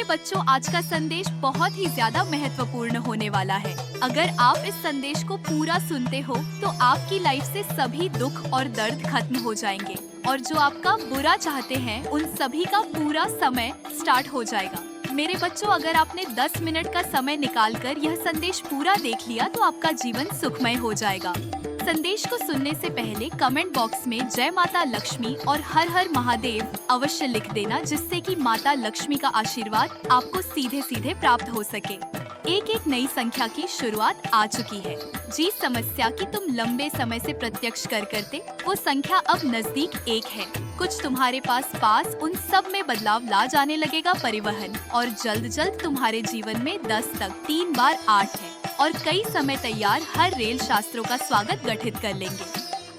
मेरे बच्चों, आज का संदेश बहुत ही ज्यादा महत्वपूर्ण होने वाला है। अगर आप इस संदेश को पूरा सुनते हो तो आपकी लाइफ से सभी दुख और दर्द खत्म हो जाएंगे और जो आपका बुरा चाहते हैं उन सभी का पूरा समय स्टार्ट हो जाएगा। मेरे बच्चों, अगर आपने 10 मिनट का समय निकालकर यह संदेश पूरा देख लिया तो आपका जीवन सुखमय हो जाएगा। संदेश को सुनने से पहले कमेंट बॉक्स में जय माता लक्ष्मी और हर हर महादेव अवश्य लिख देना, जिससे कि माता लक्ष्मी का आशीर्वाद आपको सीधे सीधे प्राप्त हो सके। एक नई संख्या की शुरुआत आ चुकी है। जिस समस्या की तुम लंबे समय से प्रत्यक्ष करते, वो संख्या अब नजदीक 1 है। कुछ तुम्हारे पास उन सब में बदलाव ला जाने लगेगा परिवहन, और जल्द तुम्हारे जीवन में 10 तक 3 बार 8 है और कई समय तैयार हर रेल शास्त्रों का स्वागत गठित कर लेंगे।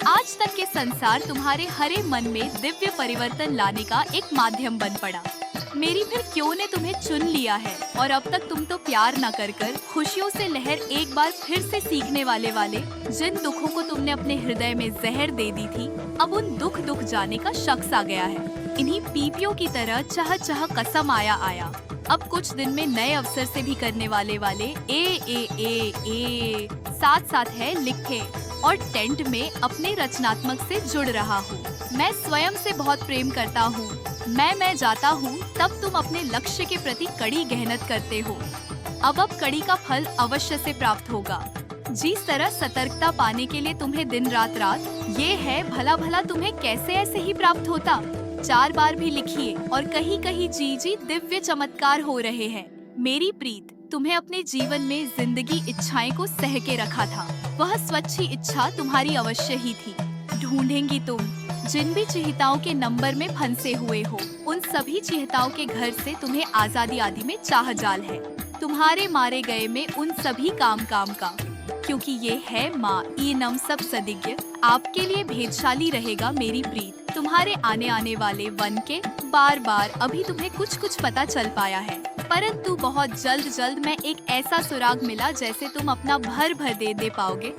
आज तक के संसार तुम्हारे हरे मन में दिव्य परिवर्तन लाने का एक माध्यम बन पड़ा। मेरी फिर क्यों ने तुम्हें चुन लिया है और अब तक तुम तो प्यार न कर खुशियों से लहर एक बार फिर से सीखने वाले जिन दुखों को तुमने अपने हृदय में जहर दे दी थी, अब उन दुख जाने का शख्स आ गया है। इन्हीं पीपियों की तरह चाह कसम आया। अब कुछ दिन में नए अवसर से भी करने वाले ए साथ है लिखे और टेंट में अपने रचनात्मक से जुड़ रहा हूँ। मैं स्वयं से बहुत प्रेम करता हूँ। मैं जाता हूँ तब तुम अपने लक्ष्य के प्रति कड़ी मेहनत करते हो। अब कड़ी का फल अवश्य से प्राप्त होगा। जिस तरह सतर्कता पाने के लिए तुम्हें दिन रात ये है, भला तुम्हें कैसे ऐसे ही प्राप्त होता। 4 बार भी लिखिए और कहीं जी दिव्य चमत्कार हो रहे हैं। मेरी प्रीत, तुम्हें अपने जीवन में जिंदगी इच्छाएं को सह के रखा था। वह स्वच्छ इच्छा तुम्हारी अवश्य ही थी। ढूंढेंगी तुम जिन भी चिहिताओं के नंबर में फंसे हुए हो, उन सभी चिहिताओं के घर से तुम्हें आजादी आदि में चाह जाल है। तुम्हारे मारे गए में उन सभी काम का, क्योंकि ये है माँ ईनम सब सदिज्ञ, आपके लिए भेदशाली रहेगा मेरी प्रीत। तुम्हारे आने वाले वन के बार अभी तुम्हें कुछ पता चल पाया है, परंतु बहुत जल्द में एक ऐसा सुराग मिला जैसे तुम अपना भर दे पाओगे।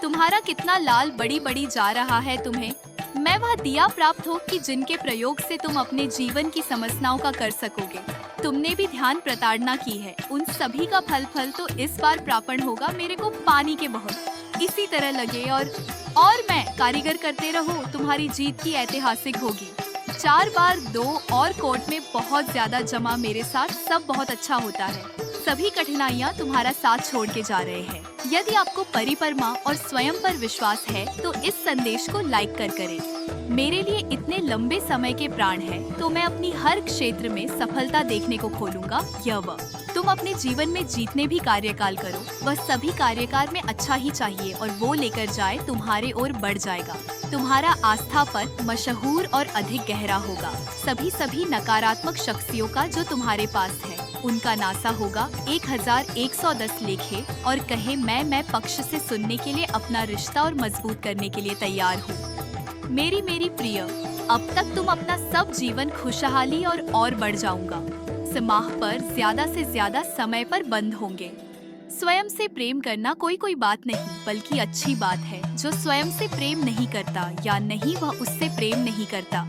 तुम्हारा कितना लाल बड़ी जा रहा है तुम्हें। मैं वह दिया प्राप्त हो कि जिनके प्रयोग से तुम अपने जीवन की समस्याओं का कर सकोगे। तुमने भी ध्यान प्रताड़ना की है, उन सभी का फल तो इस बार प्रापण होगा मेरे को पानी के बहुत। इसी तरह लगे और मैं कारीगर करते रहो, तुम्हारी जीत की ऐतिहासिक होगी। 4 बार 2 और कोर्ट में बहुत ज्यादा जमा मेरे साथ सब बहुत अच्छा होता है। सभी कठिनाइयाँ तुम्हारा साथ छोड़ के जा रहे हैं। यदि आपको परिपरमा और स्वयं पर विश्वास है तो इस संदेश को लाइक करें। मेरे लिए इतने लंबे समय के प्राण है तो मैं अपनी हर क्षेत्र में सफलता देखने को खोलूंगा। तुम अपने जीवन में जितने भी कार्यकाल करो, वह सभी कार्यकाल में अच्छा ही चाहिए और वो लेकर जाए तुम्हारे ओर बढ़ जाएगा। तुम्हारा आस्था पर मशहूर और अधिक गहरा होगा। सभी नकारात्मक शक्तियों का जो तुम्हारे पास है उनका नासा होगा। 1110 लिखे और कहे मैं पक्ष से सुनने के लिए अपना रिश्ता और मजबूत करने के लिए तैयार हूँ। मेरी प्रिय, अब तक तुम अपना सब जीवन खुशहाली और बढ़ जाऊंगा। समाह पर ज्यादा से ज्यादा समय पर बंद होंगे। स्वयं से प्रेम करना कोई बात नहीं, बल्कि अच्छी बात है। जो स्वयं से प्रेम नहीं करता या नहीं, वह उससे प्रेम नहीं करता।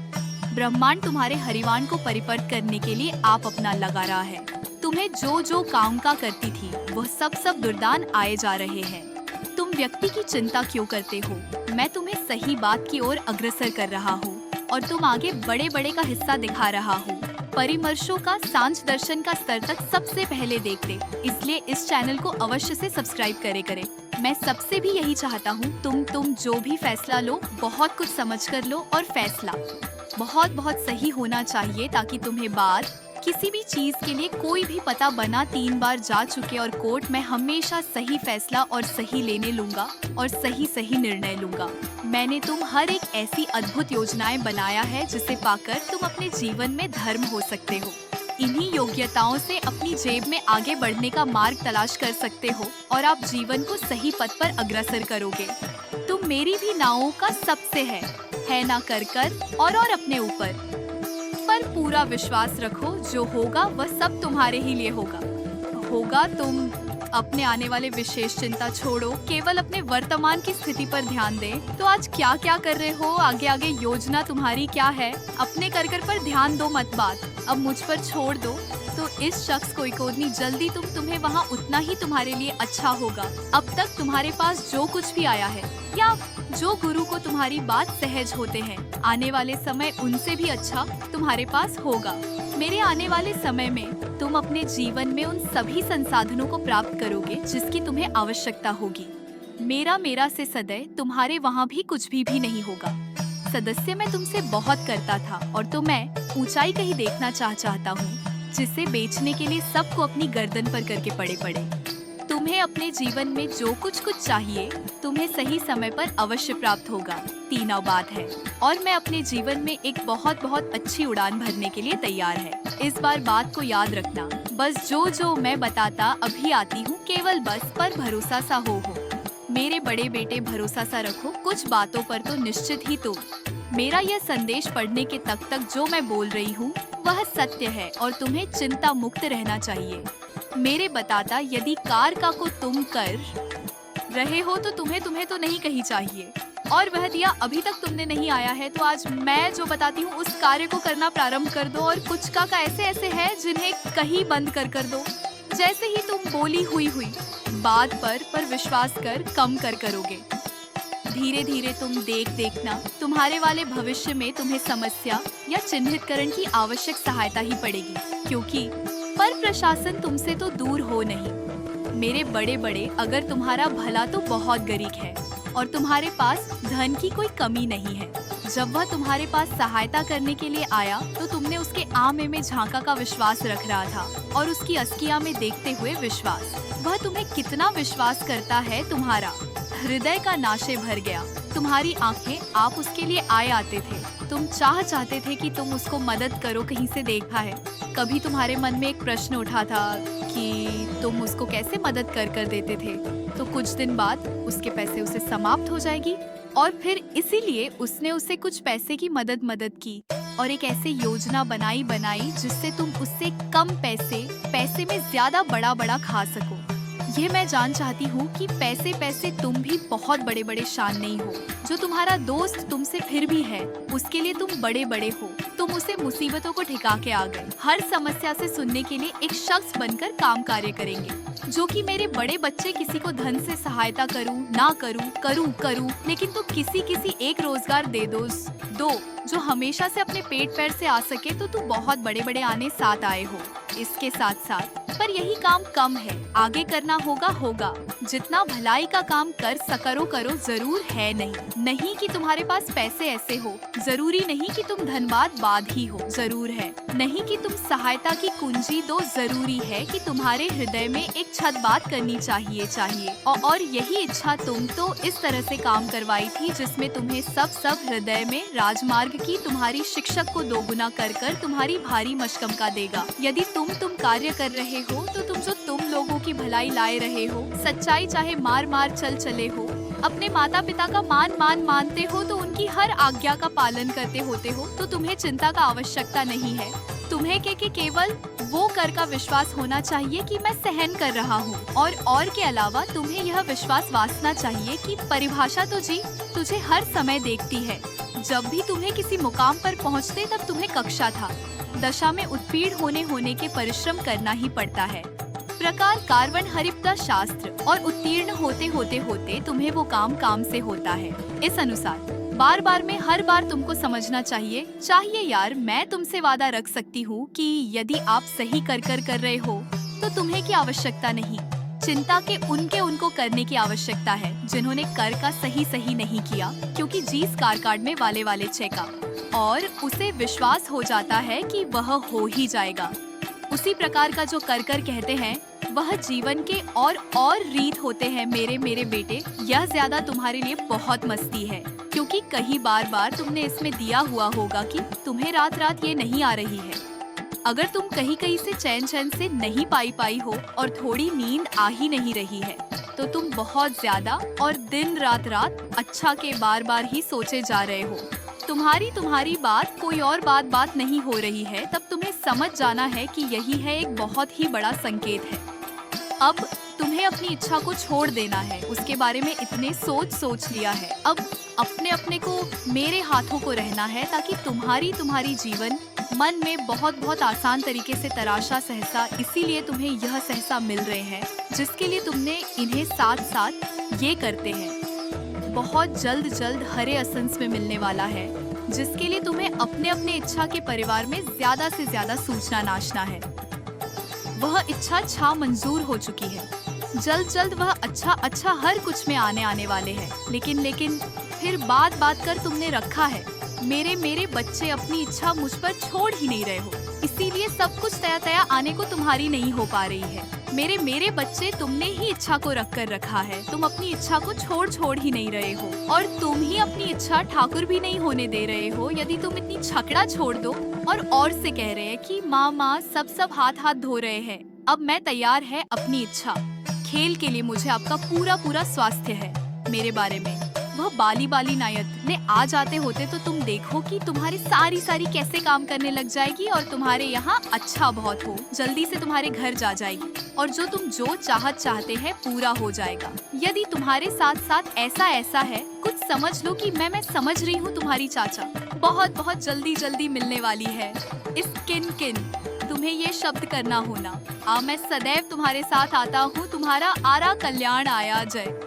ब्रह्मांड तुम्हारे हरिवान को परिपर्त करने के लिए आप अपना लगा रहा है। तुम्हें जो काम का करती थी वह सब दुर्दान आए जा रहे हैं। तुम व्यक्ति की चिंता क्यों करते हो? मैं तुम्हें सही बात की ओर अग्रसर कर रहा हूँ और तुम आगे बड़े का हिस्सा दिखा रहा हूँ। परिमर्शों का सांझ दर्शन का स्तर तक सबसे पहले देखते, इसलिए इस चैनल को अवश्य से सब्सक्राइब करें। मैं सबसे भी यही चाहता हूँ, तुम जो भी फैसला लो बहुत कुछ समझ कर लो और फैसला बहुत सही होना चाहिए, ताकि तुम्हें बाद किसी भी चीज के लिए कोई भी पता बना 3 बार जा चुके और कोर्ट में हमेशा सही फैसला और सही लेने लूंगा और सही निर्णय लूंगा। मैंने तुम हर एक ऐसी अद्भुत योजनाएं बनाया है जिसे पाकर तुम अपने जीवन में धर्म हो सकते हो। इन्हीं योग्यताओं से अपनी जेब में आगे बढ़ने का मार्ग तलाश कर सकते हो और आप जीवन को सही पथ पर अग्रसर करोगे। तुम मेरी भी नावों का सबसे है ना कर और अपने ऊपर पर पूरा विश्वास रखो। जो होगा वह सब तुम्हारे ही लिए होगा। तुम अपने आने वाले विशेष चिंता छोड़ो, केवल अपने वर्तमान की स्थिति पर ध्यान दे। तो आज क्या कर रहे हो, आगे योजना तुम्हारी क्या है, अपने कर पर ध्यान दो, मत बात अब मुझ पर छोड़ दो। तो इस शख्स को उतनी जल्दी तुम्हें वहाँ उतना ही तुम्हारे लिए अच्छा होगा। अब तक तुम्हारे पास जो कुछ भी आया है या जो गुरु को तुम्हारी बात सहज होते हैं, आने वाले समय उनसे भी अच्छा तुम्हारे पास होगा। मेरे आने वाले समय में तुम अपने जीवन में उन सभी संसाधनों को प्राप्त करोगे जिसकी तुम्हें आवश्यकता होगी। मेरा से सदैव तुम्हारे वहाँ भी कुछ भी नहीं होगा। सदस्य मैं तुमसे बहुत करता था और तो मैं ऊंचाई कहीं देखना चाहता हूँ जिसे बेचने के लिए सबको अपनी गर्दन पर करके पड़े। तुम्हें अपने जीवन में जो कुछ चाहिए तुम्हें सही समय पर अवश्य प्राप्त होगा। तीनों बात है और मैं अपने जीवन में एक बहुत अच्छी उड़ान भरने के लिए तैयार है। इस बार बात को याद रखना, बस जो मैं बताता अभी आती हूँ, केवल बस पर भरोसा सा हो। मेरे बड़े बेटे भरोसा सा रखो, कुछ बातों पर तो निश्चित ही तुम। मेरा यह संदेश पढ़ने के तक जो मैं बोल रही हूँ वह सत्य है और तुम्हें चिंता मुक्त रहना चाहिए। मेरे बताता यदि कार का को तुम कर रहे हो तो तुम्हें तो नहीं कही चाहिए, और वह दिया अभी तक तुमने नहीं आया है, तो आज मैं जो बताती हूँ उस कार्य को करना प्रारंभ कर दो। और कुछ का ऐसे है जिन्हें कहीं बंद कर दो। जैसे ही तुम बोली हुई बात पर विश्वास कम करोगे, धीरे तुम देखना तुम्हारे वाले भविष्य में तुम्हें समस्या या चिन्हितकरण की आवश्यक सहायता ही पड़ेगी, क्योंकि पर प्रशासन तुमसे तो दूर हो नहीं। मेरे बड़े अगर तुम्हारा भला तो बहुत गरीब है और तुम्हारे पास धन की कोई कमी नहीं है। जब वह तुम्हारे पास सहायता करने के लिए आया तो तुमने उसके आमे में झांका का विश्वास रख रहा था और उसकी अस्किया में देखते हुए विश्वास। वह तुम्हें कितना विश्वास करता है, तुम्हारा हृदय का नाशे भर गया। तुम्हारी आंखें आप उसके लिए आते थे, तुम चाहते थे कि तुम उसको मदद करो। कहीं से देखा है कभी तुम्हारे मन में एक प्रश्न उठा था कि तुम उसको कैसे मदद कर देते थे, तो कुछ दिन बाद उसके पैसे उसे समाप्त हो जाएगी और फिर इसीलिए उसने उसे कुछ पैसे की मदद की और एक ऐसी योजना बनाई जिससे तुम उससे कम पैसे में ज्यादा बड़ा खा सको। ये मैं जान चाहती हूँ कि पैसे तुम भी बहुत बड़े शान नहीं हो। जो तुम्हारा दोस्त तुमसे फिर भी है उसके लिए तुम बड़े हो। तुम उसे मुसीबतों को ठिका के आ गए। हर समस्या से सुनने के लिए एक शख्स बनकर काम कार्य करेंगे। जो कि मेरे बड़े बच्चे किसी को धन से सहायता करूँ ना करूँ, लेकिन तुम किसी एक रोजगार दे दो जो हमेशा से अपने पेट पैर से आ सके, तो तुम बहुत बड़े आने साथ आए हो। इसके साथ पर यही काम कम है, आगे करना होगा। जितना भलाई का काम करो जरूर है। नहीं कि तुम्हारे पास पैसे ऐसे हो, जरूरी नहीं कि तुम धनबाद ही हो, जरूर है। नहीं कि तुम सहायता की कुंजी दो, जरूरी है कि तुम्हारे हृदय में एक छत बात करनी चाहिए। और यही इच्छा तुम तो इस तरह से काम करवाई थी जिसमें तुम्हें सब हृदय में राजमार्ग की तुम्हारी शिक्षक को दोगुना कर तुम्हारी भारी मशकम का देगा। यदि तुम कार्य कर रहे हो तो तुम लोगों की भलाई लाए रहे हो, सच्चाई चाहे मार चले हो, अपने माता पिता का मान मानते हो, तो उनकी हर आज्ञा का पालन करते होते हो, तो तुम्हें चिंता का आवश्यकता नहीं है। तुम्हें के केवल वो कर का विश्वास होना चाहिए कि मैं सहन कर रहा हूँ, और के अलावा तुम्हें यह विश्वास वासना चाहिए कि परिभाषा तो जी तुझे हर समय देखती है। जब भी तुम्हें किसी मुकाम पर पहुँचते तब तुम्हें कक्षा था, दशा में उत्पीड़ होने के परिश्रम करना ही पड़ता है। प्रकार कार्वन हरिप्ता शास्त्र और उत्तीर्ण होते तुम्हें वो काम से होता है। इस अनुसार बार में हर बार तुमको समझना चाहिए यार। मैं तुमसे वादा रख सकती हूँ कि यदि आप सही कर रहे हो तो तुम्हें की आवश्यकता नहीं, चिंता के उनको करने की आवश्यकता है जिन्होंने कर का सही नहीं किया, क्योंकि जीस कार कार्ड में वाले चेका और उसे विश्वास हो जाता है कि वह हो ही जाएगा। उसी प्रकार का जो कर कहते हैं वह जीवन के और रीत होते हैं। मेरे बेटे, यह ज्यादा तुम्हारे लिए बहुत मस्ती है, क्योंकि कई बार तुमने इसमें दिया हुआ होगा कि तुम्हें रात ये नहीं आ रही है। अगर तुम कहीं से चैन से नहीं पाई हो और थोड़ी नींद आ ही नहीं रही है, तो तुम बहुत ज्यादा और दिन रात अच्छा के बार ही सोचे जा रहे हो। तुम्हारी बात कोई और बात नहीं हो रही है, तब तुम्हें समझ जाना है कि यही है एक बहुत ही बड़ा संकेत है। अब तुम्हें अपनी इच्छा को छोड़ देना है। उसके बारे में इतने सोच लिया है। अब अपने अपने को मेरे हाथों को रहना है, ताकि तुम्हारी जीवन मन में बहुत आसान तरीके से तराशा सहसा, इसीलिए तुम्हें यह सहसा मिल रहे हैं जिसके लिए तुमने इन्हें साथ साथ ये करते हैं। बहुत जल्द हरे एसेंस में मिलने वाला है, जिसके लिए तुम्हें अपने इच्छा के परिवार में ज्यादा से ज्यादा सूचना नाचना है। वह इच्छा मंजूर हो चुकी है। जल्द वह अच्छा हर कुछ में आने वाले हैं। लेकिन फिर बात कर तुमने रखा है, मेरे बच्चे अपनी इच्छा मुझ पर छोड़ ही नहीं रहे हो, इसीलिए सब कुछ तया आने को तुम्हारी नहीं हो पा रही है। मेरे बच्चे, तुमने ही इच्छा को रखा है। तुम अपनी इच्छा को छोड़ ही नहीं रहे हो, और तुम ही अपनी इच्छा ठाकुर भी नहीं होने दे रहे हो। यदि तुम इतनी छकड़ा छोड़ दो और से कह रहे हैं कि माँ सब हाथ धो रहे हैं, अब मैं तैयार है अपनी इच्छा खेल के लिए। मुझे आपका पूरा स्वास्थ्य है मेरे बारे में। वह बाली नायक ने आ जाते होते तो तुम देखो कि तुम्हारी सारी कैसे काम करने लग जाएगी, और तुम्हारे यहाँ अच्छा बहुत हो, जल्दी से तुम्हारे घर जा जाएगी, और जो चाहते हैं पूरा हो जाएगा। यदि तुम्हारे साथ ऐसा है, कुछ समझ लो कि मैं समझ रही हूँ तुम्हारी चाचा बहुत जल्दी मिलने वाली है। इस किन तुम्हें ये शब्द करना होना, मैं सदैव तुम्हारे साथ आता हूँ। तुम्हारा आरा कल्याण आया जय।